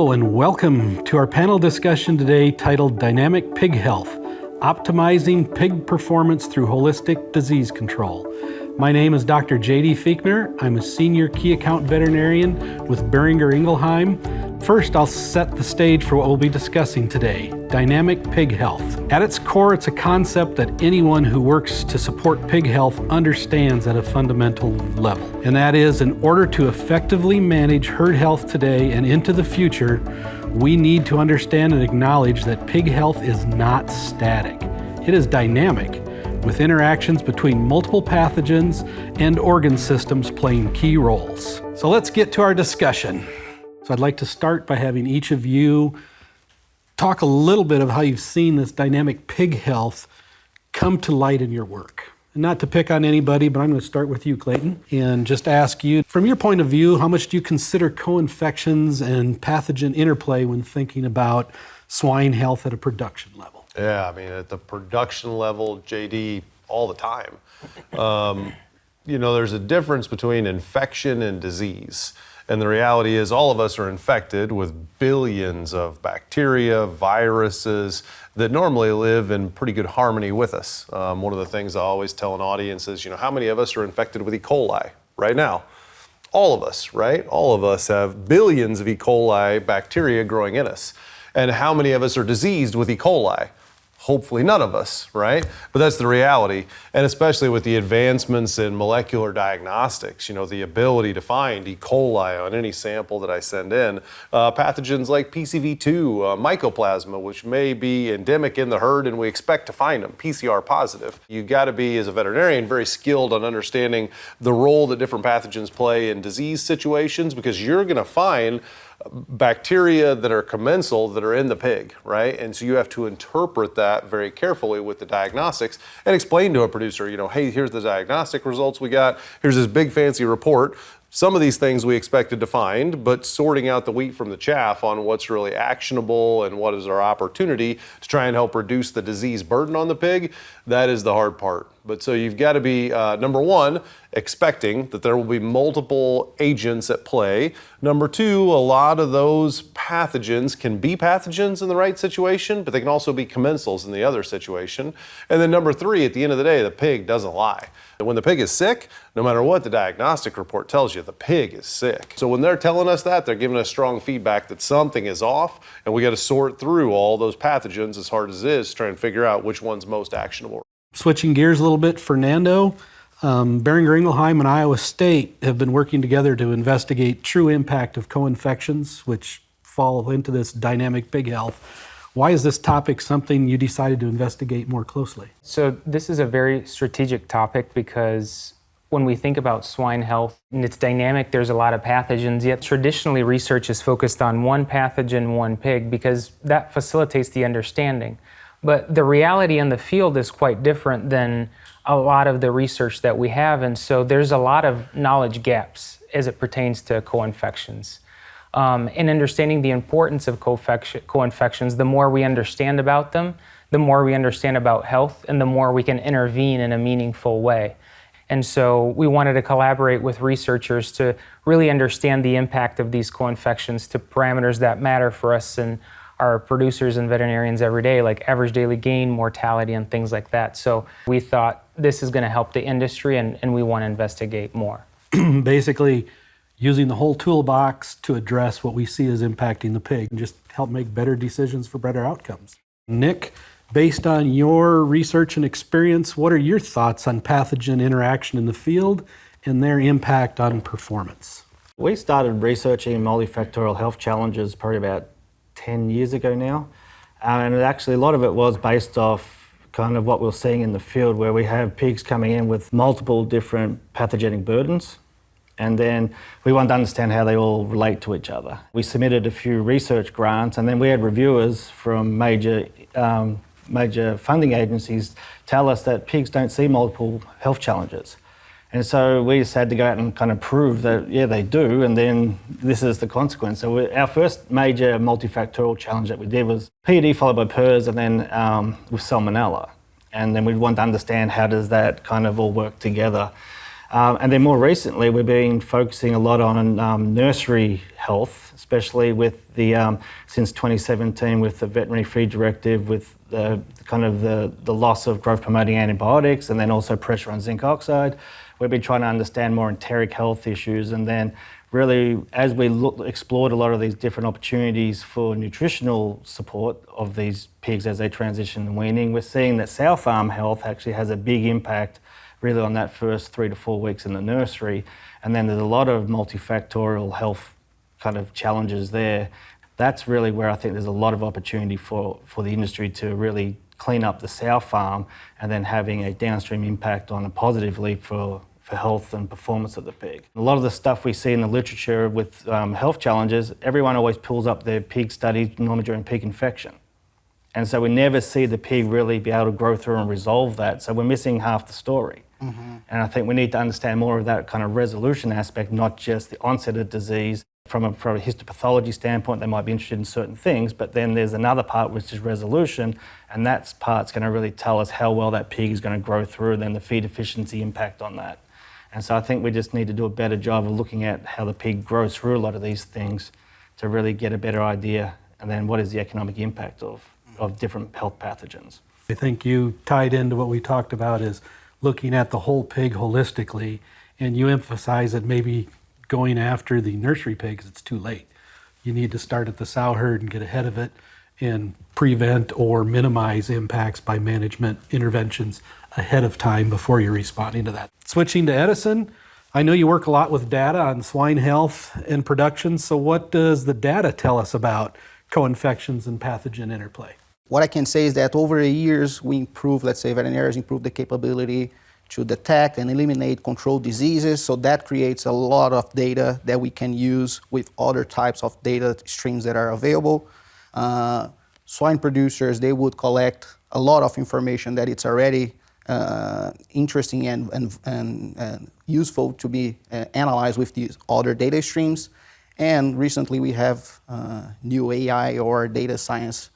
Hello and welcome to our panel discussion today titled Dynamic Pig Health, Optimizing Pig Performance Through Holistic Disease Control. My name is Dr. J.D. Fiechner. I'm a Senior Key Account Veterinarian with Boehringer Ingelheim. First, I'll set the stage for what we'll be discussing today, dynamic pig health. At its core, it's a concept that anyone who works to support pig health understands at a fundamental level. And that is, in order to effectively manage herd health today and into the future, we need to understand and acknowledge that pig health is not static. It is dynamic, with interactions between multiple pathogens and organ systems playing key roles. So let's get to our discussion. So I'd like to start by having each of you talk a little bit of how you've seen this dynamic pig health come to light in your work. And not to pick on anybody, but I'm going to start with you, Clayton, and just ask you, from your point of view, how much do you consider co-infections and pathogen interplay when thinking about swine health at a production level? Yeah, I mean, at the production level, JD, all the time. There's a difference between infection and disease. And the reality is all of us are infected with billions of bacteria, viruses that normally live in pretty good harmony with us. One of the things I always tell an audience is, how many of us are infected with E. coli right now? All of us, right? All of us have billions of E. coli bacteria growing in us. And how many of us are diseased with E. coli? Hopefully none of us, right? But that's the reality. And especially with the advancements in molecular diagnostics, the ability to find E. coli on any sample that I send in, pathogens like PCV2, mycoplasma, which may be endemic in the herd and we expect to find them, PCR positive. You gotta be, as a veterinarian, very skilled on understanding the role that different pathogens play in disease situations, because you're gonna find bacteria that are commensal that are in the pig, right? And so you have to interpret that very carefully with the diagnostics and explain to a producer, hey, here's the diagnostic results we got. Here's this big fancy report. Some of these things we expected to find, but sorting out the wheat from the chaff on what's really actionable and what is our opportunity to try and help reduce the disease burden on the pig, that is the hard part. But so you've got to be, number one, expecting that there will be multiple agents at play. Number two, a lot of those pathogens can be pathogens in the right situation, but they can also be commensals in the other situation. And then number three, at the end of the day, the pig doesn't lie. And when the pig is sick, no matter what the diagnostic report tells you, the pig is sick. So when they're telling us that, they're giving us strong feedback that something is off, and we got to sort through all those pathogens, as hard as it is, to try and figure out which one's most actionable. Switching gears a little bit, Fernando, Boehringer Ingelheim and Iowa State have been working together to investigate true impact of co-infections, which fall into this dynamic pig health. Why is this topic something you decided to investigate more closely? So this is a very strategic topic because when we think about swine health and it's dynamic, there's a lot of pathogens, yet traditionally research is focused on one pathogen, one pig, because that facilitates the understanding. But the reality in the field is quite different than a lot of the research that we have, and so there's a lot of knowledge gaps as it pertains to co-infections. In understanding the importance of co-infections, the more we understand about them, the more we understand about health, and the more we can intervene in a meaningful way. And so we wanted to collaborate with researchers to really understand the impact of these co-infections to parameters that matter for us and our producers and veterinarians every day, like average daily gain, mortality, and things like that. So we thought this is going to help the industry, and we want to investigate more. Basically, using the whole toolbox to address what we see as impacting the pig and just help make better decisions for better outcomes. Nick, based on your research and experience, what are your thoughts on pathogen interaction in the field and their impact on performance? We started researching multifactorial health challenges probably about 10 years ago now. And actually a lot of it was based off kind of what we're seeing in the field, where we have pigs coming in with multiple different pathogenic burdens. And then we wanted to understand how they all relate to each other. We submitted a few research grants, and then we had reviewers from major funding agencies tell us that pigs don't see multiple health challenges. And so we just had to go out and kind of prove that, yeah, they do, and then this is the consequence. So our first major multifactorial challenge that we did was PED followed by PRRS and then with Salmonella. And then we wanted to understand how does that kind of all work together. And then more recently, we've been focusing a lot on nursery health, especially with the since 2017 with the veterinary feed directive, with the loss of growth promoting antibiotics, and then also pressure on zinc oxide. We've been trying to understand more enteric health issues, and then really, as we explored a lot of these different opportunities for nutritional support of these pigs as they transition to weaning, we're seeing that sow farm health actually has a big impact really on that first 3 to 4 weeks in the nursery. And then there's a lot of multifactorial health kind of challenges there. That's really where I think there's a lot of opportunity for the industry to really clean up the sow farm and then having a downstream impact on it positively for health and performance of the pig. A lot of the stuff we see in the literature with health challenges, everyone always pulls up their pig studies normally during pig infection. And so we never see the pig really be able to grow through and resolve that. So we're missing half the story. Mm-hmm. And I think we need to understand more of that kind of resolution aspect, not just the onset of disease. From a histopathology standpoint, they might be interested in certain things, but then there's another part which is resolution, and that part's going to really tell us how well that pig is going to grow through, and then the feed efficiency impact on that. And so I think we just need to do a better job of looking at how the pig grows through a lot of these things to really get a better idea, and then what is the economic impact of different health pathogens. I think you tied into what we talked about is looking at the whole pig holistically, and you emphasize that maybe going after the nursery pigs, it's too late. You need to start at the sow herd and get ahead of it and prevent or minimize impacts by management interventions ahead of time before you're responding to that. Switching to Edison, I know you work a lot with data on swine health and production, so what does the data tell us about co-infections and pathogen interplay? What I can say is that over the years, we improved, let's say veterinarians improved the capability to detect and eliminate controlled diseases. So that creates a lot of data that we can use with other types of data streams that are available. Swine producers, they would collect a lot of information that it's already interesting and useful to be analyzed with these other data streams. And recently we have new AI or data science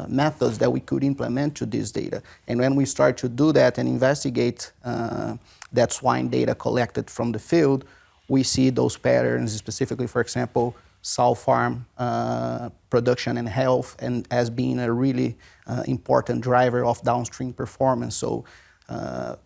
methods that we could implement to this data. And when we start to do that and investigate that swine data collected from the field, we see those patterns, specifically, for example, sow farm production and health, and as being a really important driver of downstream performance. So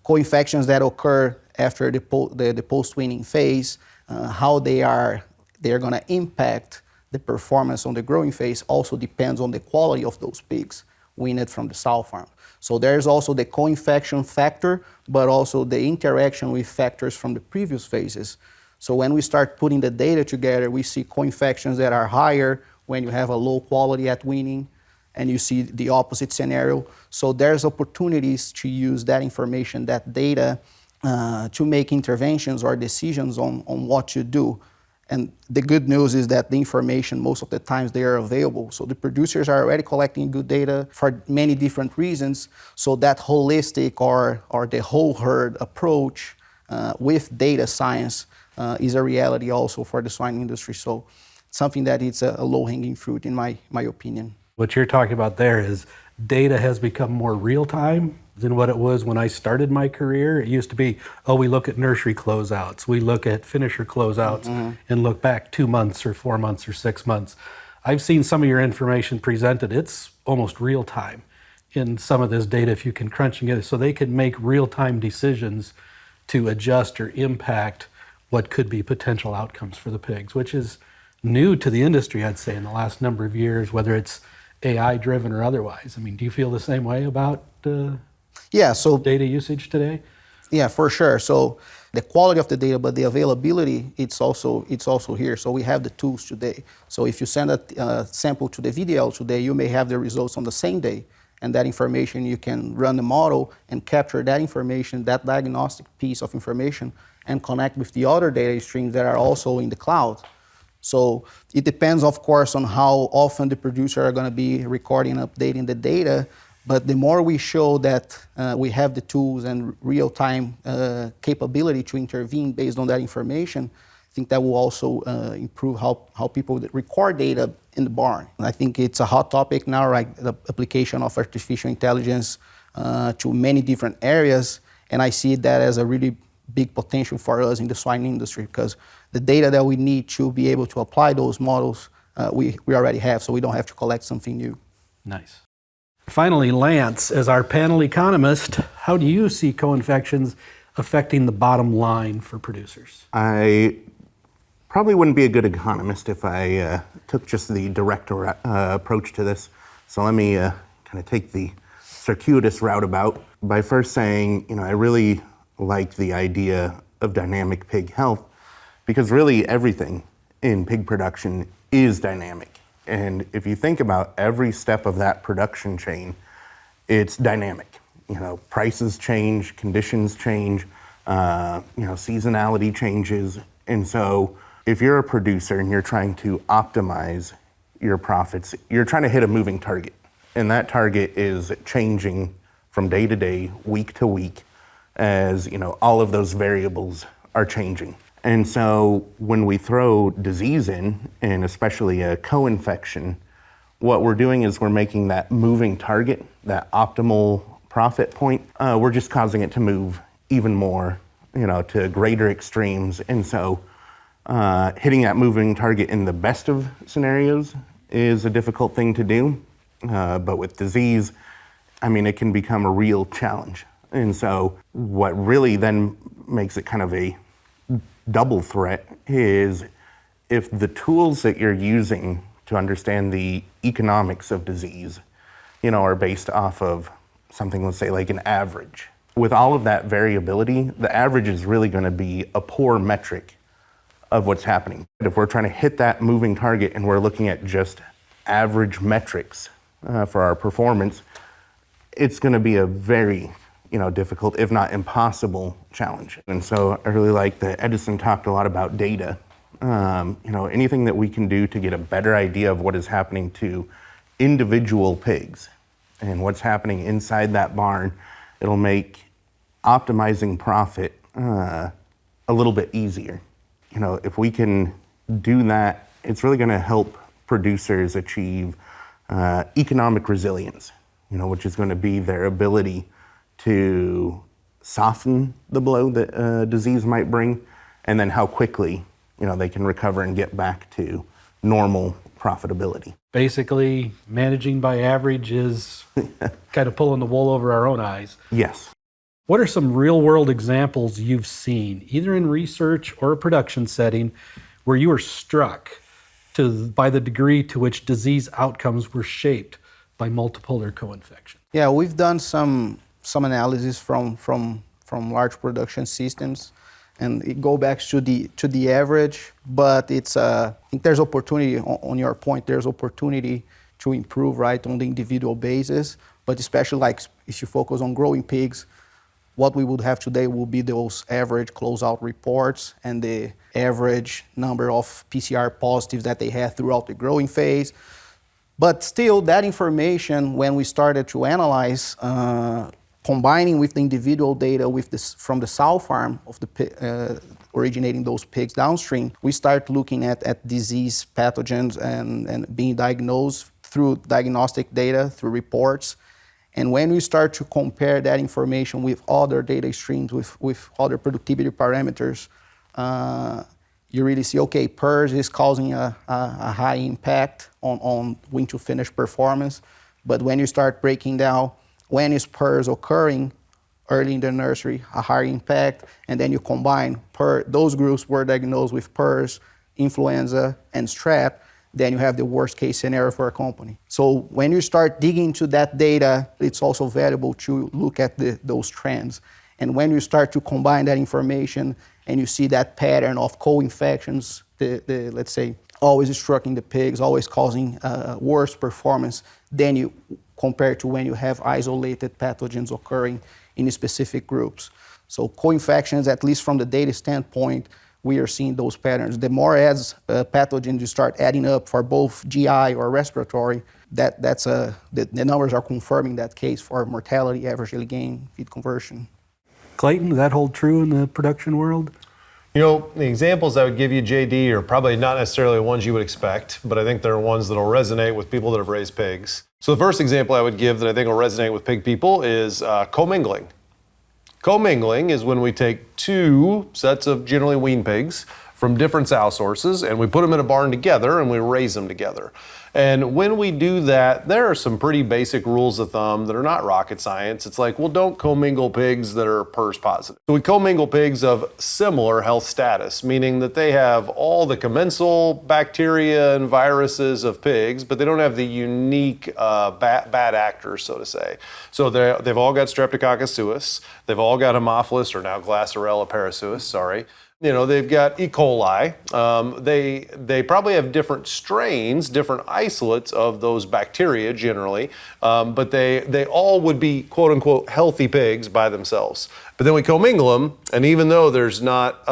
co-infections that occur after the post-weaning phase, how they're going to impact the performance on the growing phase also depends on the quality of those pigs weaned from the sow farm. So there's also the co-infection factor, but also the interaction with factors from the previous phases. So when we start putting the data together, we see co-infections that are higher when you have a low quality at weaning, and you see the opposite scenario. So there's opportunities to use that information, that data, to make interventions or decisions on what to do. And the good news is that the information, most of the times, they are available. So the producers are already collecting good data for many different reasons. So that holistic or the whole herd approach with data science is a reality also for the swine industry. So something that is a low-hanging fruit in my opinion. What you're talking about there is data has become more real-time than what it was when I started my career. It used to be, we look at nursery closeouts, we look at finisher closeouts, mm-hmm. and look back 2 months or 4 months or 6 months. I've seen some of your information presented. It's almost real-time in some of this data if you can crunch and get it, so they can make real-time decisions to adjust or impact what could be potential outcomes for the pigs, which is new to the industry, I'd say, in the last number of years, whether it's AI-driven or otherwise. I mean, do you feel the same way about so data usage today? Yeah, for sure. So the quality of the data, but the availability, it's also here. So we have the tools today. So if you send a sample to the VDL today, you may have the results on the same day. And that information, you can run the model and capture that information, that diagnostic piece of information, and connect with the other data streams that are also in the cloud. So it depends, of course, on how often the producer are going to be recording and updating the data. But the more we show that we have the tools and real-time capability to intervene based on that information, I think that will also improve how people record data in the barn. And I think it's a hot topic now, right? The application of artificial intelligence to many different areas. And I see that as a really big potential for us in the swine industry, because the data that we need to be able to apply those models, we already have, so we don't have to collect something new. Nice. Finally, Lance, as our panel economist, how do you see co-infections affecting the bottom line for producers? I probably wouldn't be a good economist if I took just the direct approach to this. So let me kind of take the circuitous roundabout by first saying, I really like the idea of dynamic pig health, because really everything in pig production is dynamic. And if you think about every step of that production chain, it's dynamic. Prices change, conditions change, seasonality changes. And so if you're a producer and you're trying to optimize your profits, you're trying to hit a moving target. And that target is changing from day to day, week to week, as all of those variables are changing. And so when we throw disease in, and especially a co-infection, what we're doing is we're making that moving target, that optimal profit point, we're just causing it to move even more, to greater extremes. And so hitting that moving target in the best of scenarios is a difficult thing to do. But with disease, it can become a real challenge. And so what really then makes it kind of a double threat is if the tools that you're using to understand the economics of disease, are based off of something, let's say like an average. With all of that variability, the average is really going to be a poor metric of what's happening. If we're trying to hit that moving target and we're looking at just average metrics for our performance, it's going to be a very difficult, if not impossible, challenge. And so I really like that Edison talked a lot about data. Anything that we can do to get a better idea of what is happening to individual pigs and what's happening inside that barn, it'll make optimizing profit a little bit easier. If we can do that, it's really going to help producers achieve economic resilience, which is going to be their ability to soften the blow that disease might bring, and then how quickly they can recover and get back to normal profitability. Basically, managing by average is kind of pulling the wool over our own eyes. Yes. What are some real-world examples you've seen, either in research or a production setting, where you were struck by the degree to which disease outcomes were shaped by multiple or co-infections? Yeah, we've done some analysis from large production systems, and it go back to the average. But it's I think there's opportunity on your point. There's opportunity to improve, right, on the individual basis. But especially like if you focus on growing pigs, what we would have today will be those average closeout reports and the average number of PCR positives that they had throughout the growing phase. But still, that information, when we started to analyze, combining with the individual data from the sow farm of the originating those pigs downstream, we start looking at disease pathogens and being diagnosed through diagnostic data, through reports. And when we start to compare that information with other data streams, with other productivity parameters, you really see, okay, PRRS is causing a high impact on wing to finish performance. But when you start breaking down when is PRRS occurring early in the nursery, a higher impact, and then you combine those groups were diagnosed with PRRS, influenza, and strep, then you have the worst case scenario for a company. So when you start digging into that data, it's also valuable to look at those trends. And when you start to combine that information and you see that pattern of co-infections, let's say, always striking the pigs, always causing worse performance, then you compare to when you have isolated pathogens occurring in specific groups. So co-infections, at least from the data standpoint, we are seeing those patterns. The more as pathogens you start adding up for both GI or respiratory, the numbers are confirming that case for mortality, average daily gain, feed conversion. Clayton, does that hold true in the production world? The examples I would give you, JD, are probably not necessarily ones you would expect, but I think they're ones that will resonate with people that have raised pigs. So the first example I would give that I think will resonate with pig people is commingling. Commingling is when we take two sets of generally weaned pigs from different sow sources and we put them in a barn together and we raise them together. And when we do that, there are some pretty basic rules of thumb that are not rocket science. It's like, well, don't commingle pigs that are PRRS positive. So we commingle pigs of similar health status, meaning that they have all the commensal bacteria and viruses of pigs, but they don't have the unique bad actors, so to say. So they've all got Streptococcus suis, they've all got Haemophilus, or now Glasarella parasuis, sorry. You know, they've got E. coli. They probably have different strains, different isolates of those bacteria generally, but they all would be quote unquote healthy pigs by themselves. But then we commingle them, and even though there's not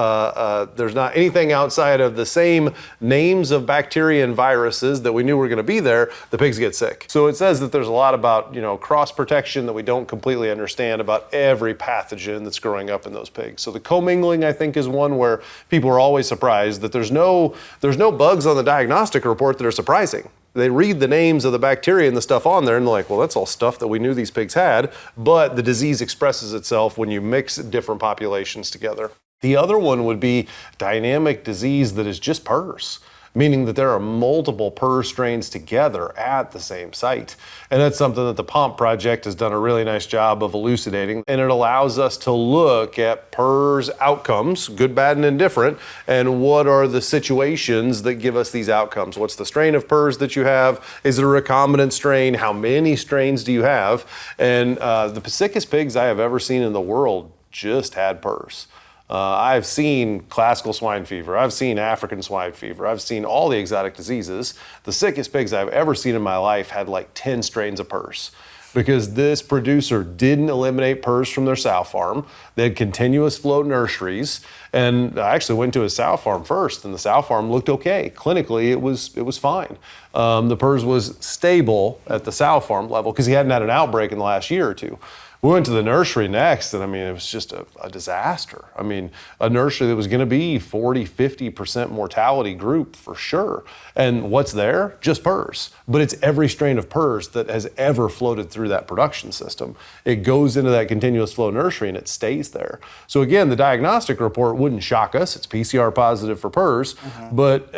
anything outside of the same names of bacteria and viruses that we knew were going to be there, the pigs get sick. So it says that there's a lot about, you know, cross protection that we don't completely understand about every pathogen that's growing up in those pigs. So the commingling, I think, is one where people are always surprised that there's no bugs on the diagnostic report that are surprising. They read the names of the bacteria and the stuff on there and they're like, well, that's all stuff that we knew these pigs had, but the disease expresses itself when you mix different populations together. The other one would be dynamic disease that is just PRRS, meaning that there are multiple PRRS strains together at the same site. And that's something that the POMP project has done a really nice job of elucidating. And it allows us to look at PRRS outcomes, good, bad, and indifferent, and what are the situations that give us these outcomes. What's the strain of PRRS that you have? Is it a recombinant strain? How many strains do you have? And the sickest pigs I have ever seen in the world just had PRRS. I've seen classical swine fever, I've seen African swine fever, I've seen all the exotic diseases. The sickest pigs I've ever seen in my life had like 10 strains of PRRS because this producer didn't eliminate PRRS from their sow farm. They had continuous flow nurseries, and I actually went to a sow farm first, and the sow farm looked okay. Clinically, it was fine. The PRRS was stable at the sow farm level because he hadn't had an outbreak in the last year or two. We went to the nursery next, and I mean, it was just a disaster. I mean, a nursery that was going to be 40, 50% mortality group for sure. And what's there? Just PRRS. But it's every strain of PRRS that has ever floated through that production system. It goes into that continuous flow nursery and it stays there. So again, the diagnostic report wouldn't shock us. It's PCR positive for PRRS. But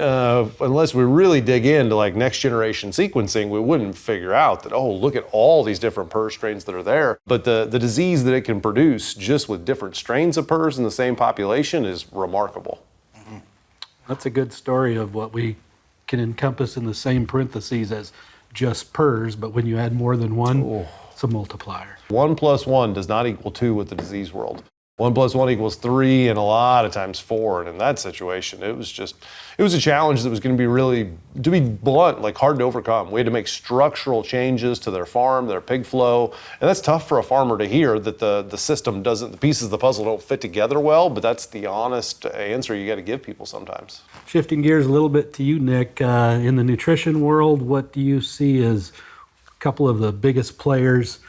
unless we really dig into like next generation sequencing, we wouldn't figure out that, oh, look at all these different PRRS strains that are there. But the disease that it can produce just with different strains of PRRS in the same population is remarkable. That's a good story of what we can encompass in the same parentheses as just PRRS, but when you add more than one, it's a multiplier. 1 + 1 does not equal 2 with the disease world. 1 + 1 equals 3, and a lot of times 4. And in that situation, it was a challenge that was going to be really, to be blunt, like hard to overcome. We had to make structural changes to their farm, their pig flow, and that's tough for a farmer to hear that the system doesn't, the pieces of the puzzle don't fit together well, but that's the honest answer you got to give people sometimes. Shifting gears a little bit to you, Nick, in the nutrition world, what do you see as a couple of the biggest players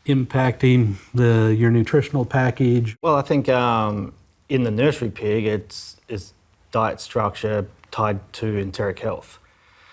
impacting your nutritional package? Well, I think in the nursery pig, it's diet structure tied to enteric health.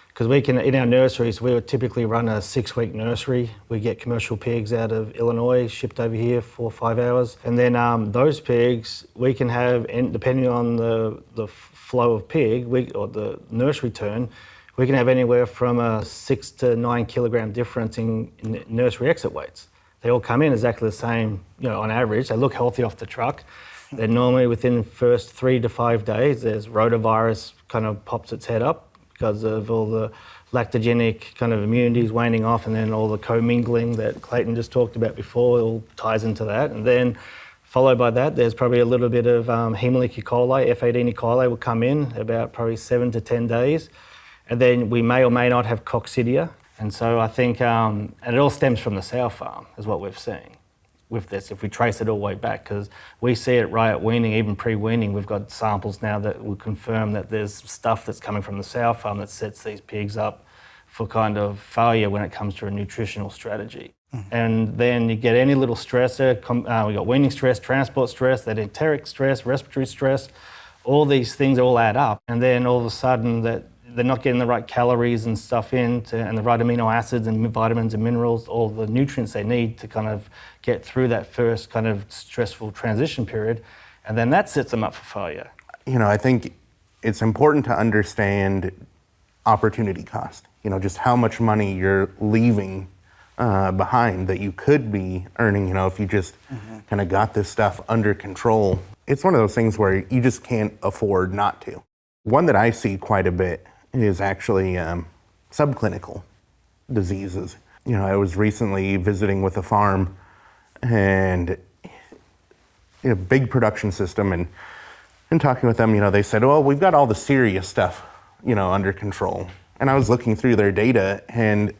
Because we can, in our nurseries, we would typically run a 6-week nursery. We get commercial pigs out of Illinois, shipped over here 4 or 5 hours. And then those pigs, we can have, depending on the flow of pig or the nursery turn, we can have anywhere from a 6 to 9 kilogram difference in nursery exit weights. They all come in exactly the same, on average. They look healthy off the truck. They're normally within the first 3 to 5 days, there's rotavirus kind of pops its head up because of all the lactogenic kind of immunities waning off, and then all the commingling that Clayton just talked about before, it all ties into that. And then followed by that, there's probably a little bit of Hemolytic E. coli, F18 E. coli will come in about probably 7 to 10 days. And then we may or may not have coccidia. And so I think, and it all stems from the sow farm, is what we've seen with this, if we trace it all the way back, because we see it right at weaning, even pre-weaning. We've got samples now that will confirm that there's stuff that's coming from the sow farm that sets these pigs up for kind of failure when it comes to a nutritional strategy. And then you get any little stressor, we got weaning stress, transport stress, that enteric stress, respiratory stress, all these things all add up. And then all of a sudden that they're not getting the right calories and stuff in, and the right amino acids and vitamins and minerals, all the nutrients they need to kind of get through that first kind of stressful transition period. And then that sets them up for failure. I think it's important to understand opportunity cost, just how much money you're leaving behind that you could be earning, if you just kind of got this stuff under control. It's one of those things where you just can't afford not to. One that I see quite a bit is actually subclinical diseases. I was recently visiting with a farm and a big production system, and talking with them, they said, well, we've got all the serious stuff, under control. And I was looking through their data, and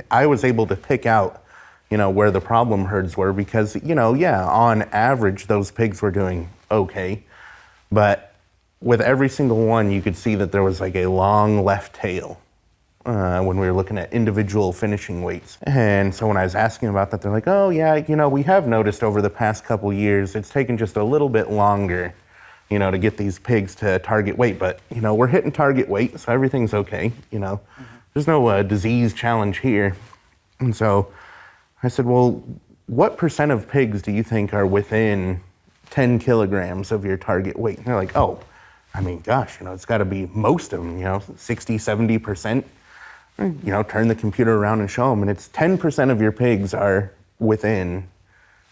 I was able to pick out, where the problem herds were, because, on average, those pigs were doing okay. But with every single one, you could see that there was like a long left tail when we were looking at individual finishing weights. And so when I was asking about that, they're like, oh yeah, we have noticed over the past couple years, it's taken just a little bit longer, to get these pigs to target weight. But, we're hitting target weight, so everything's okay, There's no disease challenge here. And so I said, well, what percent of pigs do you think are within 10 kilograms of your target weight? And they're like, oh, gosh, it's got to be most of them, 60, 70%. Turn the computer around and show them, and it's 10% of your pigs are within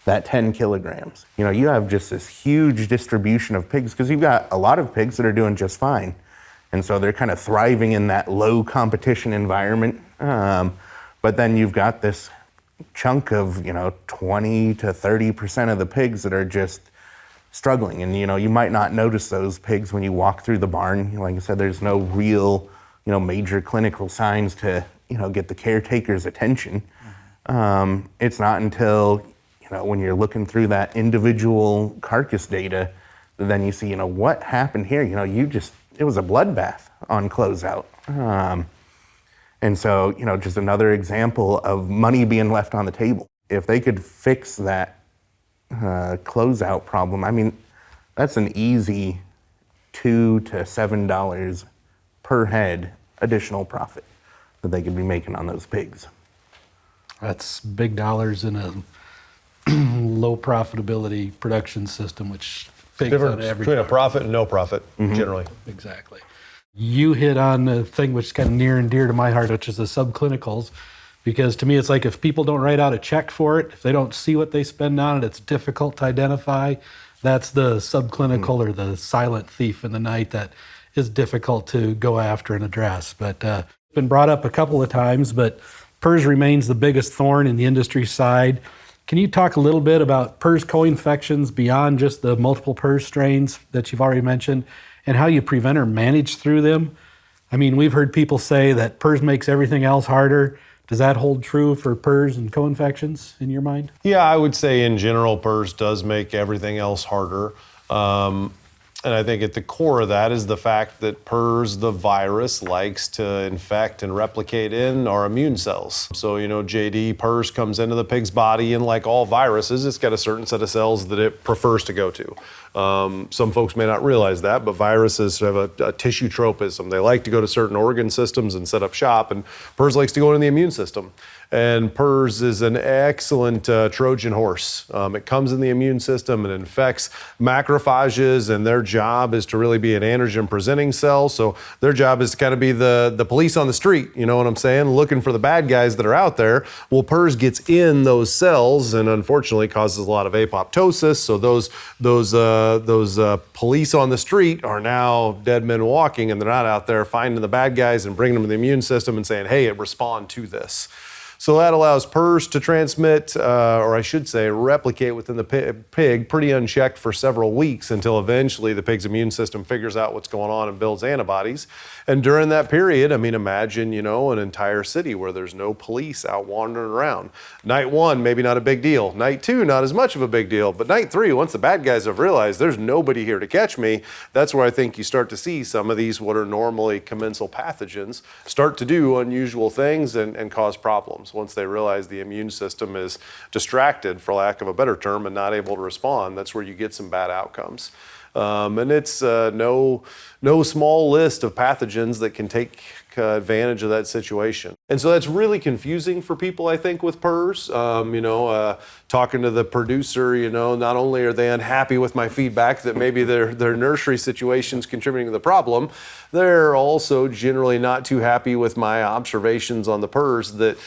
that 10 kilograms. You have just this huge distribution of pigs because you've got a lot of pigs that are doing just fine. And so they're kind of thriving in that low competition environment. But then you've got this chunk of, 20 to 30% of the pigs that are just struggling. And, you might not notice those pigs when you walk through the barn. Like I said, there's no real, major clinical signs to, get the caretaker's attention. It's not until, when you're looking through that individual carcass data, then you see, what happened here? It was a bloodbath on closeout. And so, just another example of money being left on the table. If they could fix that closeout problem, that's an easy $2 to $7 per head additional profit that they could be making on those pigs. That's big dollars in a low profitability production system, which pigs on Difference every between a farm. profit and no profit, generally. Exactly. You hit on the thing which is kind of near and dear to my heart, which is the subclinicals, because to me it's like if people don't write out a check for it, if they don't see what they spend on it, it's difficult to identify. That's the subclinical or the silent thief in the night that is difficult to go after and address. But it's been brought up a couple of times, but PRRS remains the biggest thorn in the industry side. Can you talk a little bit about PRRS co-infections beyond just the multiple PRRS strains that you've already mentioned, and how you prevent or manage through them? We've heard people say that PRRS makes everything else harder. Does that hold true for PRRS and co-infections in your mind? Yeah, I would say in general, PRRS does make everything else harder. And I think at the core of that is the fact that PRRS, the virus, likes to infect and replicate in our immune cells. So, JD, PRRS comes into the pig's body, and like all viruses, it's got a certain set of cells that it prefers to go to. Some folks may not realize that, but viruses have a tissue tropism. They like to go to certain organ systems and set up shop, and PRRS likes to go into the immune system. And PRRS is an excellent Trojan horse. It comes in the immune system and infects macrophages, and their job is to really be an antigen-presenting cell. So their job is to kind of be the police on the street, you know what I'm saying? Looking for the bad guys that are out there. Well, PRRS gets in those cells and unfortunately causes a lot of apoptosis. So those police on the street are now dead men walking, and they're not out there finding the bad guys and bringing them to the immune system and saying, hey, respond to this. So that allows PRRS to transmit, or I should say replicate within the pig pretty unchecked for several weeks until eventually the pig's immune system figures out what's going on and builds antibodies. And during that period, imagine, an entire city where there's no police out wandering around. Night one, maybe not a big deal. Night two, not as much of a big deal. But night three, once the bad guys have realized there's nobody here to catch me, that's where I think you start to see some of these what are normally commensal pathogens start to do unusual things and cause problems. Once they realize the immune system is distracted, for lack of a better term, and not able to respond, that's where you get some bad outcomes. And it's no small list of pathogens that can take advantage of that situation. And so that's really confusing for people, I think, with PRRS. Talking to the producer, not only are they unhappy with my feedback that maybe their nursery situation's contributing to the problem, they're also generally not too happy with my observations on the PRRS that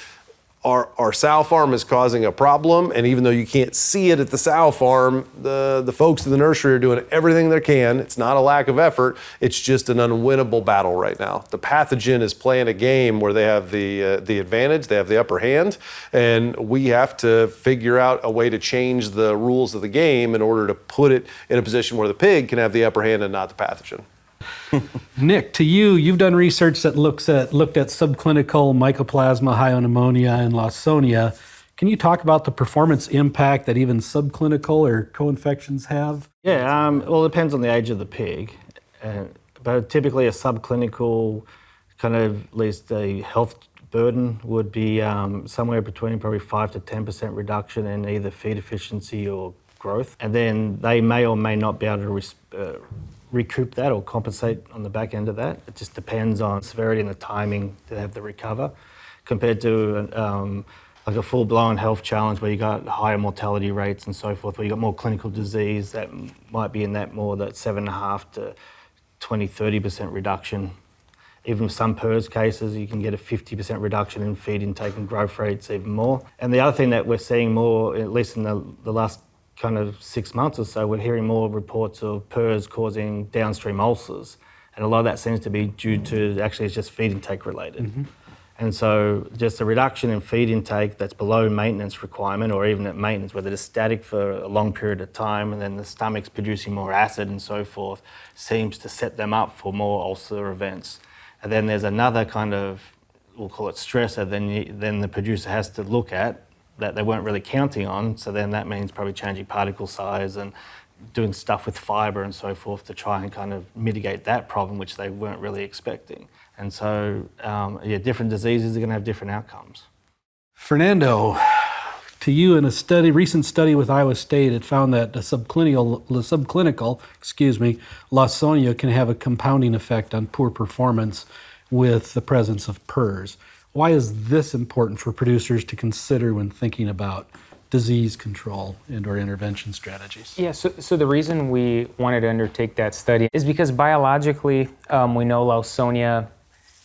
our sow farm is causing a problem, and even though you can't see it at the sow farm, the folks in the nursery are doing everything they can. It's not a lack of effort, it's just an unwinnable battle right now. The pathogen is playing a game where they have the advantage, they have the upper hand, and we have to figure out a way to change the rules of the game in order to put it in a position where the pig can have the upper hand and not the pathogen. Nick, to you, you've done research that looked at subclinical mycoplasma, high on ammonia, and Lawsonia. Can you talk about the performance impact that even subclinical or co-infections have? Yeah, well, it depends on the age of the pig. But typically a subclinical kind of, at least the health burden would be somewhere between probably 5 to 10% reduction in either feed efficiency or growth. And then they may or may not be able to recoup that or compensate on the back end of that. It just depends on severity and the timing to have the recover, compared to like a full-blown health challenge where you got higher mortality rates and so forth, where you got more clinical disease that might be in that 7.5 to 20-30% reduction. Even with some PRRS cases, you can get a 50% reduction in feed intake and growth rates, even more. And the other thing that we're seeing more, at least in the last kind of 6 months or so, we're hearing more reports of PRRS causing downstream ulcers. And a lot of that seems to be due to, actually it's just feed intake related. Mm-hmm. And so just a reduction in feed intake that's below maintenance requirement, or even at maintenance, whether it's static for a long period of time and then the stomach's producing more acid and so forth, seems to set them up for more ulcer events. And then there's another kind of, we'll call it stressor, then the producer has to look at, that they weren't really counting on, so then that means probably changing particle size and doing stuff with fibre and so forth to try and kind of mitigate that problem, which they weren't really expecting. And so, different diseases are going to have different outcomes. Fernando, to you, in a recent study with Iowa State, it found that the subclinical Lawsonia can have a compounding effect on poor performance with the presence of PRRS. Why is this important for producers to consider when thinking about disease control and or intervention strategies? Yeah, so the reason we wanted to undertake that study is because biologically, we know Lawsonia,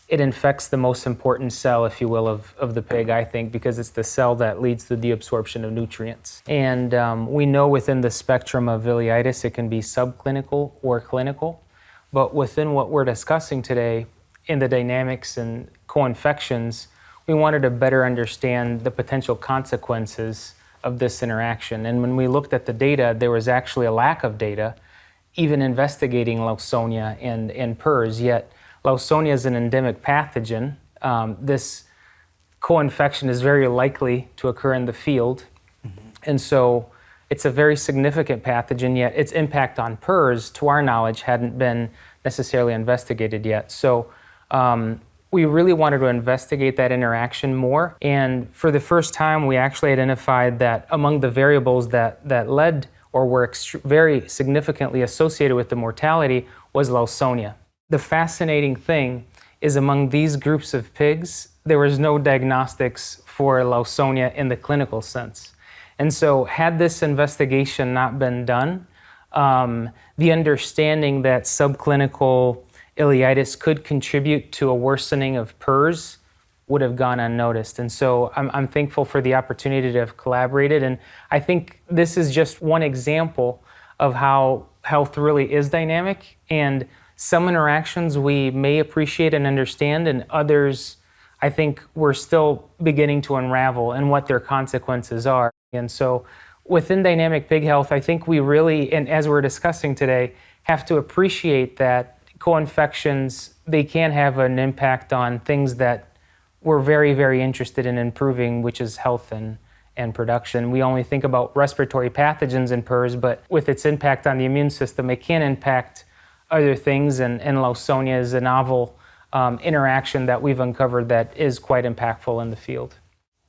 it infects the most important cell, if you will, of the pig, I think, because it's the cell that leads to the absorption of nutrients. And we know within the spectrum of ileitis, it can be subclinical or clinical. But within what we're discussing today, in the dynamics and co-infections, we wanted to better understand the potential consequences of this interaction. And when we looked at the data, there was actually a lack of data, even investigating Lawsonia and PRRS, yet Lawsonia is an endemic pathogen. This co-infection is very likely to occur in the field. Mm-hmm. And so it's a very significant pathogen, yet its impact on PRRS, to our knowledge, hadn't been necessarily investigated yet. So we really wanted to investigate that interaction more. And for the first time, we actually identified that among the variables that led or were very significantly associated with the mortality was Lawsonia. The fascinating thing is among these groups of pigs, there was no diagnostics for Lawsonia in the clinical sense. And so had this investigation not been done, the understanding that subclinical ileitis could contribute to a worsening of PRRS would have gone unnoticed. And so I'm thankful for the opportunity to have collaborated. And I think this is just one example of how health really is dynamic. And some interactions we may appreciate and understand, and others I think we're still beginning to unravel and what their consequences are. And so within dynamic pig health, I think we really, and as we're discussing today, have to appreciate that co-infections, they can have an impact on things that we're very, very interested in improving, which is health and production. We only think about respiratory pathogens in PRRS, but with its impact on the immune system, it can impact other things, and Lawsonia is a novel interaction that we've uncovered that is quite impactful in the field.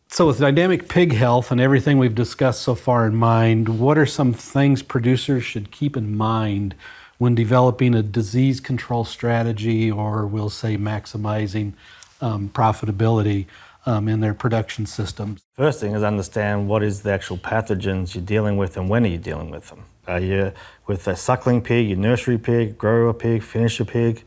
So with dynamic pig health and everything we've discussed so far in mind, what are some things producers should keep in mind when developing a disease control strategy, or we'll say maximizing profitability in their production systems? First thing is understand what is the actual pathogens you're dealing with and when are you dealing with them. Are you with a suckling pig, your nursery pig, grower pig, finisher pig?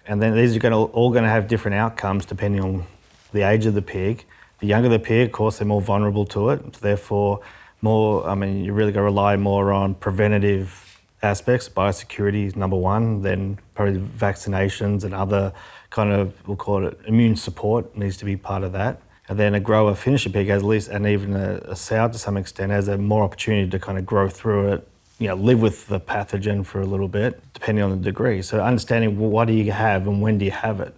And then these are all going to have different outcomes depending on the age of the pig. The younger the pig, of course, they're more vulnerable to it. Therefore, you really got to rely more on preventative aspects. Biosecurity is number one, then probably vaccinations and other kind of, we'll call it immune support needs to be part of that. And then a grower finisher pig has at least, and even a sow to some extent, has a more opportunity to kind of grow through it, live with the pathogen for a little bit, depending on the degree. So understanding what do you have and when do you have it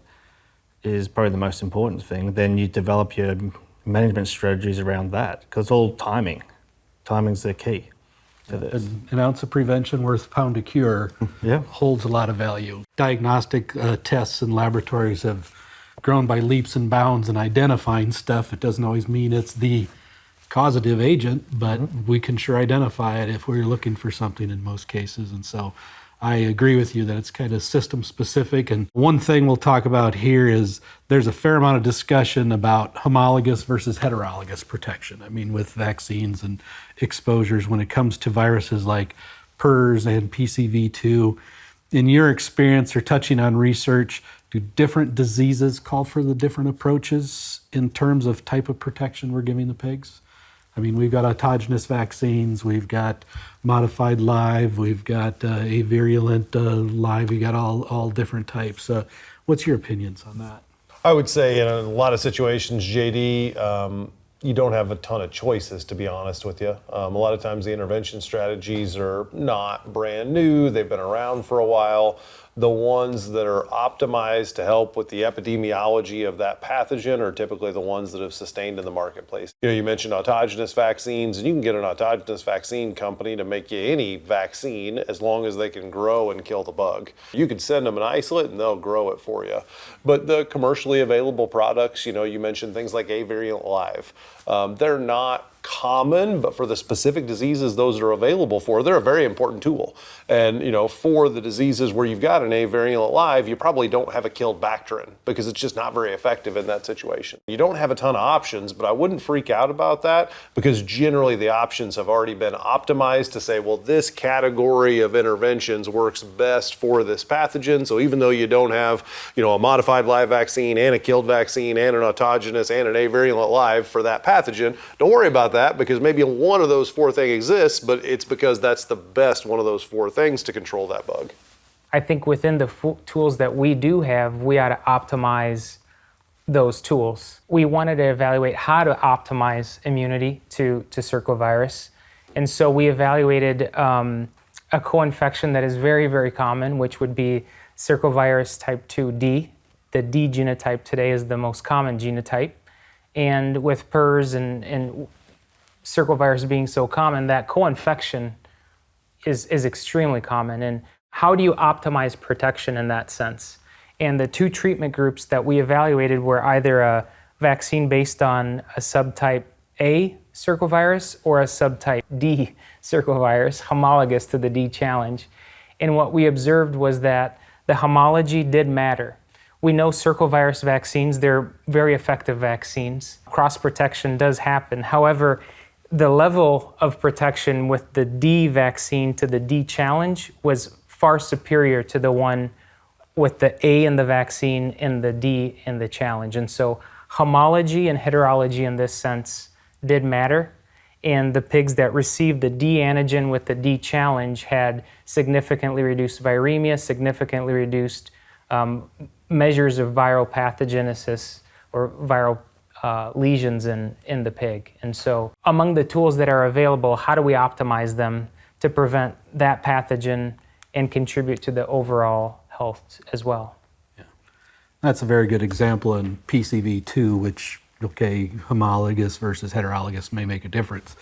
is probably the most important thing. Then you develop your management strategies around that, because it's all timing. Timing's the key to this. An ounce of prevention worth a pound of cure holds a lot of value. Diagnostic tests and laboratories have grown by leaps and bounds in identifying stuff. It doesn't always mean it's the causative agent, but we can sure identify it if we're looking for something in most cases. And so I agree with you that it's kind of system specific. And one thing we'll talk about here is there's a fair amount of discussion about homologous versus heterologous protection. I mean, with vaccines and exposures when it comes to viruses like PRRS and PCV2. In your experience or touching on research, do different diseases call for the different approaches in terms of type of protection we're giving the pigs? I mean, we've got autogenous vaccines, we've got modified live, we've got avirulent live, we've got all different types. What's your opinions on that? I would say in a lot of situations, JD, you don't have a ton of choices, to be honest with you. A lot of times the intervention strategies are not brand new, they've been around for a while. The ones that are optimized to help with the epidemiology of that pathogen are typically the ones that have sustained in the marketplace. You mentioned autogenous vaccines, and you can get an autogenous vaccine company to make you any vaccine as long as they can grow and kill the bug. You could send them an isolate and they'll grow it for you. But the commercially available products, you mentioned things like avirulent live. They're not common, but for the specific diseases those are available for, they're a very important tool. And for the diseases where you've got an avirulent live, you probably don't have a killed bacterin because it's just not very effective in that situation. You don't have a ton of options, but I wouldn't freak out about that because generally the options have already been optimized to say, well, this category of interventions works best for this pathogen. So even though you don't have, a modified live vaccine and a killed vaccine and an autogenous and an avirulent live for that pathogen, don't worry about that because maybe one of those four things exists, but it's because that's the best one of those four things to control that bug. I think within the tools that we do have, we ought to optimize those tools. We wanted to evaluate how to optimize immunity to circovirus. And so we evaluated a co-infection that is very, very common, which would be circovirus type 2D. The D genotype today is the most common genotype. And with PRRS and circovirus being so common, that co-infection is extremely common. And how do you optimize protection in that sense? And the two treatment groups that we evaluated were either a vaccine based on a subtype A circovirus or a subtype D circovirus, homologous to the D challenge. And what we observed was that the homology did matter. We know circovirus vaccines, they're very effective vaccines. Cross protection does happen. However, the level of protection with the D vaccine to the D challenge was far superior to the one with the A in the vaccine and the D in the challenge. And so homology and heterology in this sense did matter. And the pigs that received the D antigen with the D challenge had significantly reduced viremia, significantly reduced measures of viral pathogenesis or viral lesions in the pig. And so among the tools that are available, how do we optimize them to prevent that pathogen and contribute to the overall health as well? Yeah. That's a very good example in PCV2, which, homologous versus heterologous may make a difference.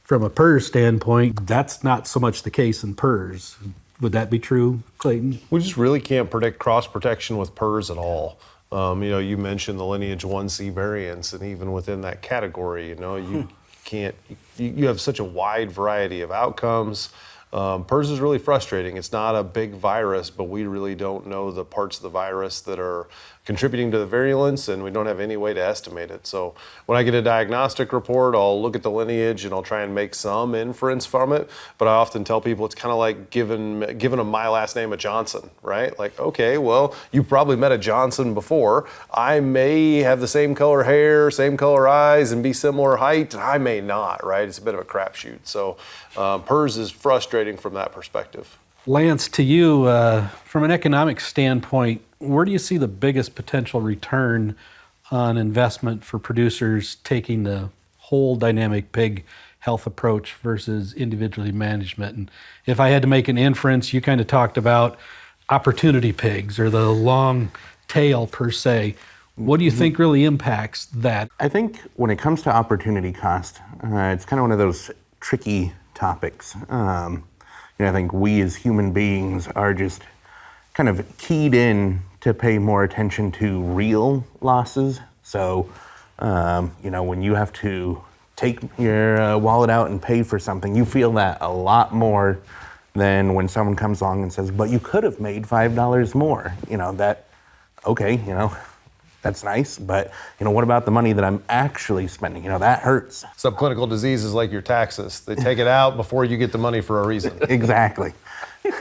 From a PRRS standpoint, that's not so much the case in PRRS. Would that be true, Clayton? We just really can't predict cross protection with PRRS at all. You mentioned the lineage 1C variants, and even within that category, you have such a wide variety of outcomes. PRRS is really frustrating. It's not a big virus, but we really don't know the parts of the virus that are contributing to the virulence, and we don't have any way to estimate it. So when I get a diagnostic report, I'll look at the lineage and I'll try and make some inference from it. But I often tell people it's kind of like giving them my last name a Johnson, right? Like, okay, well, you probably met a Johnson before. I may have the same color hair, same color eyes, and be similar height, and I may not, right? It's a bit of a crapshoot. So PRRS is frustrating from that perspective. Lance, to you, from an economic standpoint, where do you see the biggest potential return on investment for producers taking the whole dynamic pig health approach versus individually management? And if I had to make an inference, you kind of talked about opportunity pigs or the long tail per se. What do you think really impacts that? I think when it comes to opportunity cost, it's kind of one of those tricky topics. I think we as human beings are just kind of keyed in to pay more attention to real losses. So, when you have to take your wallet out and pay for something, you feel that a lot more than when someone comes along and says, but you could have made $5 more. That's nice, but what about the money that I'm actually spending? That hurts. Subclinical disease is like your taxes. They take it out before you get the money for a reason. Exactly.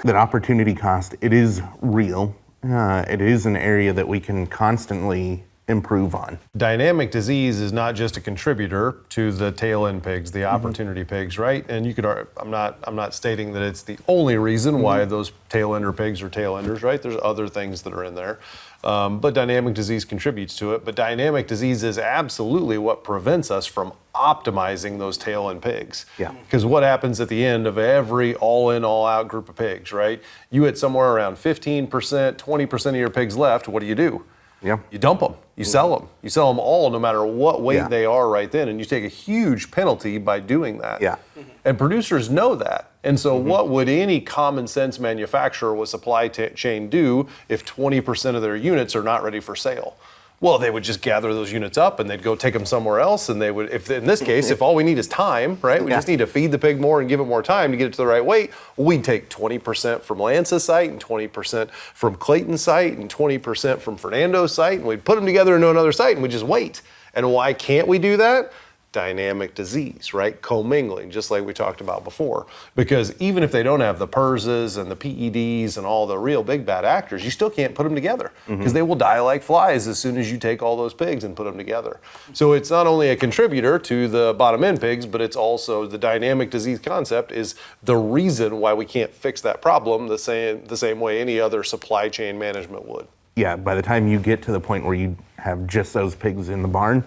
That opportunity cost, it is real. It is an area that we can constantly improve on. Dynamic disease is not just a contributor to the tail end pigs, the opportunity pigs, right? And you could, I'm not stating that it's the only reason why those tail ender pigs are tail enders, right? There's other things that are in there. But dynamic disease contributes to it. But dynamic disease is absolutely what prevents us from optimizing those tail end pigs. Yeah. Because what happens at the end of every all in, all out group of pigs, right? You hit somewhere around 15%, 20% of your pigs left. What do? Yeah. You dump them. You sell them. You sell them all, no matter what weight they are right then, and you take a huge penalty by doing that. Yeah. And producers know that. And so what would any common sense manufacturer with supply chain do if 20% of their units are not ready for sale? Well, they would just gather those units up and they'd go take them somewhere else. And they would, if in this case, if all we need is time, right? We just need to feed the pig more and give it more time to get it to the right weight. We'd take 20% from Lance's site and 20% from Clayton's site and 20% from Fernando's site, and we'd put them together into another site and we'd just wait. And why can't we do that? Dynamic disease, right? Commingling, just like we talked about before. Because even if they don't have the PRRSs and the PEDs and all the real big bad actors, you still can't put them together because they will die like flies as soon as you take all those pigs and put them together. So it's not only a contributor to the bottom end pigs, but it's also the dynamic disease concept is the reason why we can't fix that problem the same way any other supply chain management would. Yeah, by the time you get to the point where you have just those pigs in the barn,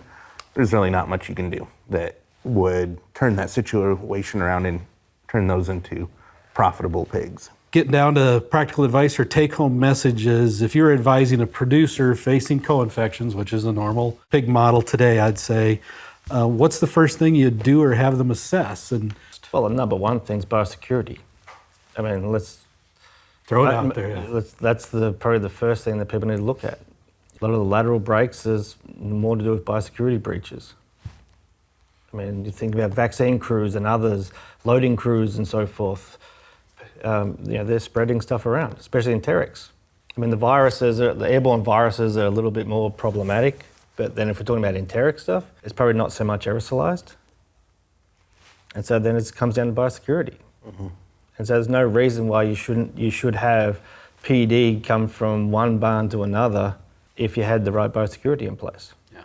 there's really not much you can do that would turn that situation around and turn those into profitable pigs. Getting down to practical advice or take-home messages, if you're advising a producer facing co-infections, which is a normal pig model today, I'd say, what's the first thing you'd do or have them assess? And Well, the number one thing is biosecurity. I mean, let's throw it out there. Yeah. That's probably the first thing that people need to look at. A lot of the lateral breaks is more to do with biosecurity breaches. I mean, you think about vaccine crews and others, loading crews and so forth. They're spreading stuff around, especially enterics. I mean, the airborne viruses are a little bit more problematic, but then if we're talking about enteric stuff, it's probably not so much aerosolized. And so then it comes down to biosecurity. And so there's no reason why you should have PD come from one barn to another if you had the right biosecurity in place. Yeah.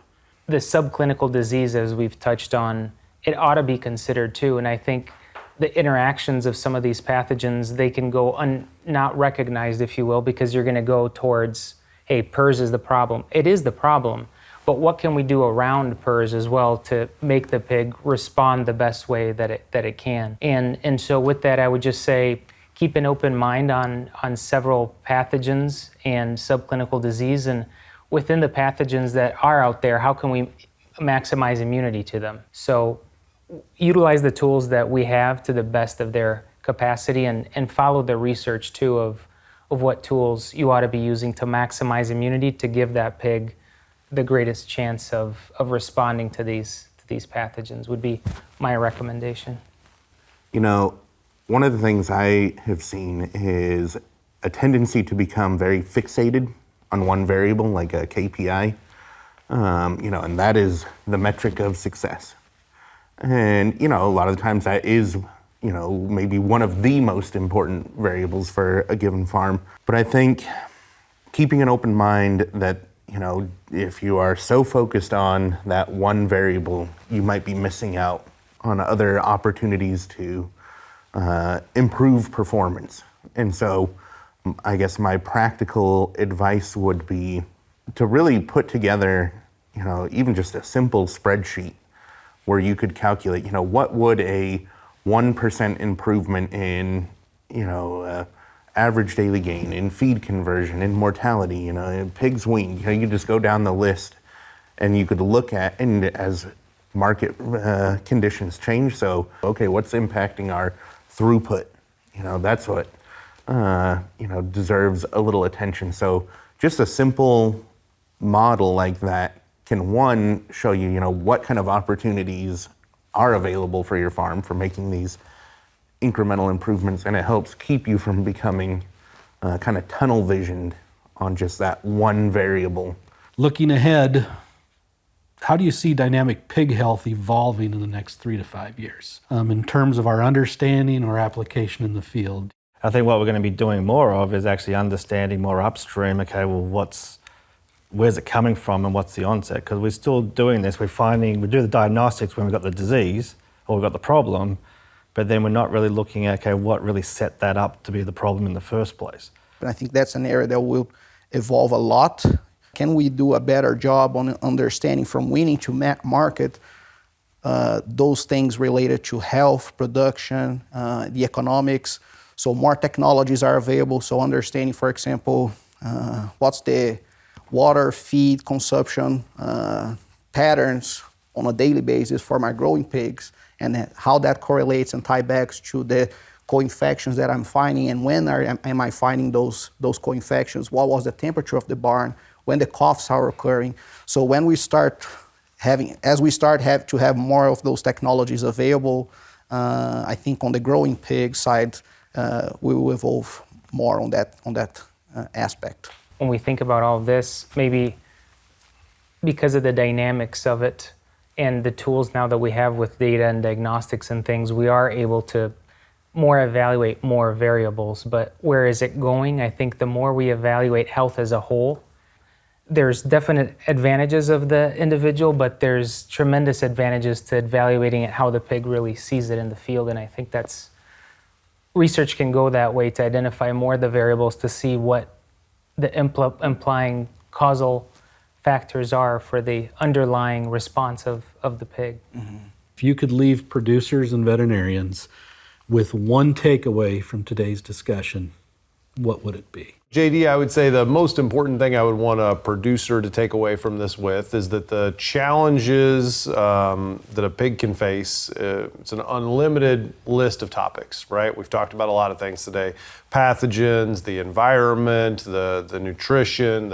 The subclinical disease, as we've touched on, it ought to be considered too. And I think the interactions of some of these pathogens, they can go not recognized, if you will, because you're going to go towards, hey, PRRS is the problem. It is the problem. But what can we do around PRRS as well to make the pig respond the best way that it can? And so with that, I would just say, keep an open mind on several pathogens and subclinical disease, and within the pathogens that are out there, how can we maximize immunity to them? So utilize the tools that we have to the best of their capacity, and follow the research too of what tools you ought to be using to maximize immunity to give that pig the greatest chance of responding to these pathogens would be my recommendation. One of the things I have seen is a tendency to become very fixated on one variable, like a KPI, and that is the metric of success. And, a lot of the times that is, maybe one of the most important variables for a given farm. But I think keeping an open mind that, if you are so focused on that one variable, you might be missing out on other opportunities to improve performance. And so I guess my practical advice would be to really put together, even just a simple spreadsheet where you could calculate, what would a 1% improvement in, average daily gain, in feed conversion, in mortality, in pigs weaned, you just go down the list and you could look at, and as market conditions change, so, okay, what's impacting our throughput? That's what, deserves a little attention. So just a simple model like that can, one, show you, what kind of opportunities are available for your farm for making these incremental improvements, and it helps keep you from becoming kind of tunnel visioned on just that one variable. Looking ahead, how do you see dynamic pig health evolving in the next 3 to 5 years in terms of our understanding or application in the field? I think what we're going to be doing more of is actually understanding more upstream, okay, well, where's it coming from and what's the onset? Because we're still doing this. We do the diagnostics when we've got the disease or we've got the problem, but then we're not really looking at, okay, what really set that up to be the problem in the first place. And I think that's an area that will evolve a lot. Can we do a better job on understanding from weaning to market those things related to health, production, the economics? So more technologies are available. So understanding, for example, what's the water feed consumption patterns on a daily basis for my growing pigs, and how that correlates and ties back to the co-infections that I'm finding, and when am I finding those co-infections? What was the temperature of the barn? When the coughs are occurring? So when we start to have more of those technologies available, I think on the growing pig side, we will evolve more on that aspect. When we think about all of this, maybe because of the dynamics of it and the tools now that we have with data and diagnostics and things, we are able to evaluate more variables. But where is it going? I think the more we evaluate health as a whole, there's definite advantages of the individual, but there's tremendous advantages to evaluating it how the pig really sees it in the field. And I think research can go that way to identify more of the variables to see what the implying causal factors are for the underlying response of the pig. Mm-hmm. If you could leave producers and veterinarians with one takeaway from today's discussion, what would it be? JD, I would say the most important thing I would want a producer to take away from this with is that the challenges that a pig can face, it's an unlimited list of topics, right? We've talked about a lot of things today. Pathogens, the environment, the nutrition,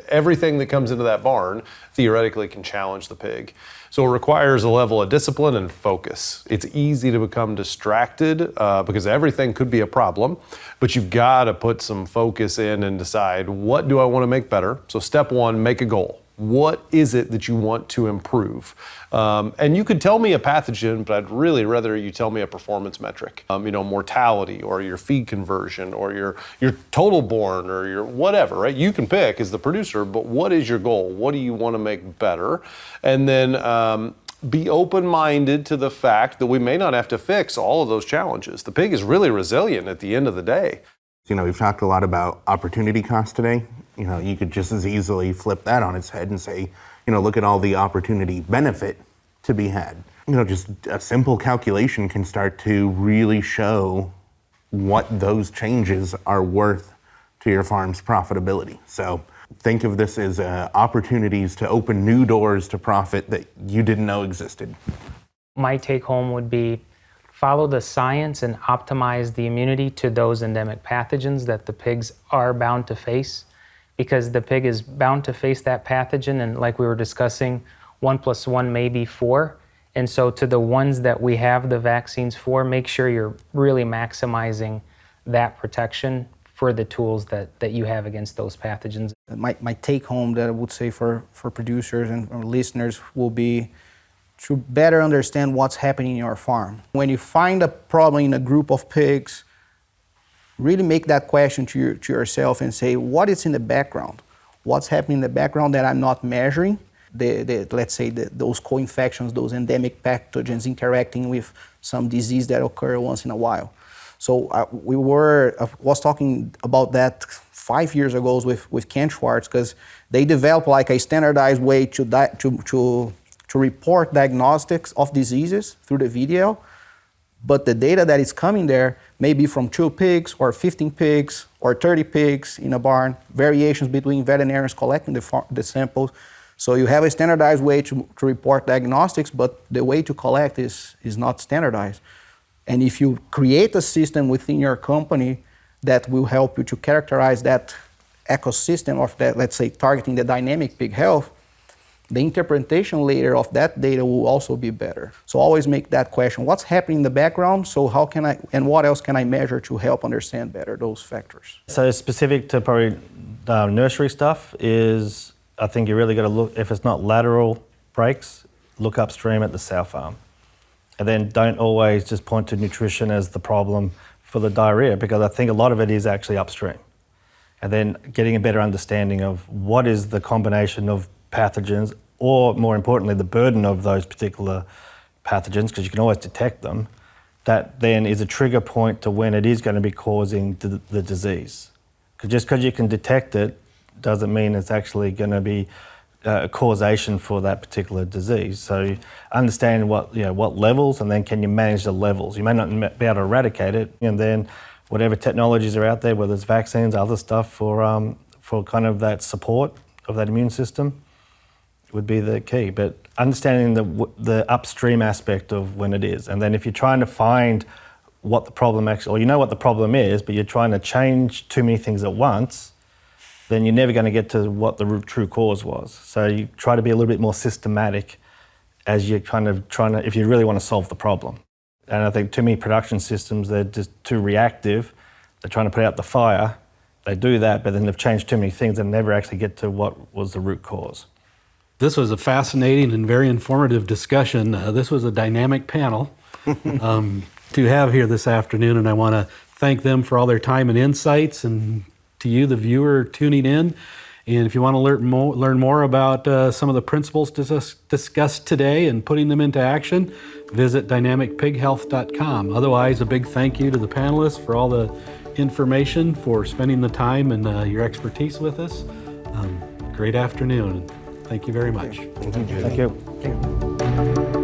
everything that comes into that barn theoretically can challenge the pig. So it requires a level of discipline and focus. It's easy to become distracted because everything could be a problem, but you've got to put some focus in and decide, what do I want to make better? So step one, make a goal. What is it that you want to improve? And you could tell me a pathogen, but I'd really rather you tell me a performance metric. Mortality, or your feed conversion, or your total born, or your whatever, right? You can pick as the producer, but what is your goal? What do you want to make better? And then be open-minded to the fact that we may not have to fix all of those challenges. The pig is really resilient at the end of the day. We've talked a lot about opportunity cost today. You could just as easily flip that on its head and say, look at all the opportunity benefit to be had. Just a simple calculation can start to really show what those changes are worth to your farm's profitability. So think of this as opportunities to open new doors to profit that you didn't know existed. My take home would be follow the science and optimize the immunity to those endemic pathogens that the pigs are bound to face, because the pig is bound to face that pathogen, and like we were discussing, 1 + 1 may be 4, And so to the ones that we have the vaccines for, make sure you're really maximizing that protection for the tools that you have against those pathogens. My take home that I would say for producers and listeners will be to better understand what's happening in your farm. When you find a problem in a group of pigs, really make that question to yourself and say, what is in the background? What's happening in the background that I'm not measuring? Let's say those co-infections, those endemic pathogens interacting with some disease that occur once in a while. So I was talking about that 5 years ago with Ken Schwartz, because they developed like a standardized way to report diagnostics of diseases through the video, but the data that is coming there may be from 2 pigs or 15 pigs or 30 pigs in a barn, variations between veterinarians collecting the samples. So you have a standardized way to report diagnostics, but the way to collect is not standardized. And if you create a system within your company that will help you to characterize that ecosystem of that, let's say, targeting the dynamic pig health, the interpretation layer of that data will also be better. So always make that question, what's happening in the background, so how can I, and what else can I measure to help understand better those factors? So specific to probably nursery stuff is, I think you really got to look, if it's not lateral breaks, look upstream at the sow farm. And then don't always just point to nutrition as the problem for the diarrhea, because I think a lot of it is actually upstream. And then getting a better understanding of what is the combination of pathogens, or more importantly, the burden of those particular pathogens, because you can always detect them, that then is a trigger point to when it is going to be causing the disease. Because just because you can detect it doesn't mean it's actually going to be a causation for that particular disease. So understand what levels, and then can you manage the levels. You may not be able to eradicate it, and then whatever technologies are out there, whether it's vaccines, other stuff for kind of that support of that immune system, would be the key. But understanding the upstream aspect of when it is, and then if you're trying to find what the problem actually, or you know what the problem is, but you're trying to change too many things at once, then you're never going to get to what the true cause was. So you try to be a little bit more systematic as you're kind of trying to, if you really want to solve the problem. And I think too many production systems, they're just too reactive. They're trying to put out the fire. They do that, but then they've changed too many things and never actually get to what was the root cause. This was a fascinating and very informative discussion. This was a dynamic panel to have here this afternoon, and I want to thank them for all their time and insights, and to you, the viewer, tuning in. And if you want to learn more about some of the principles discussed today and putting them into action, visit dynamicpighealth.com. Otherwise, a big thank you to the panelists for all the information, for spending the time and your expertise with us. Great afternoon. Thank you very much. Thank you.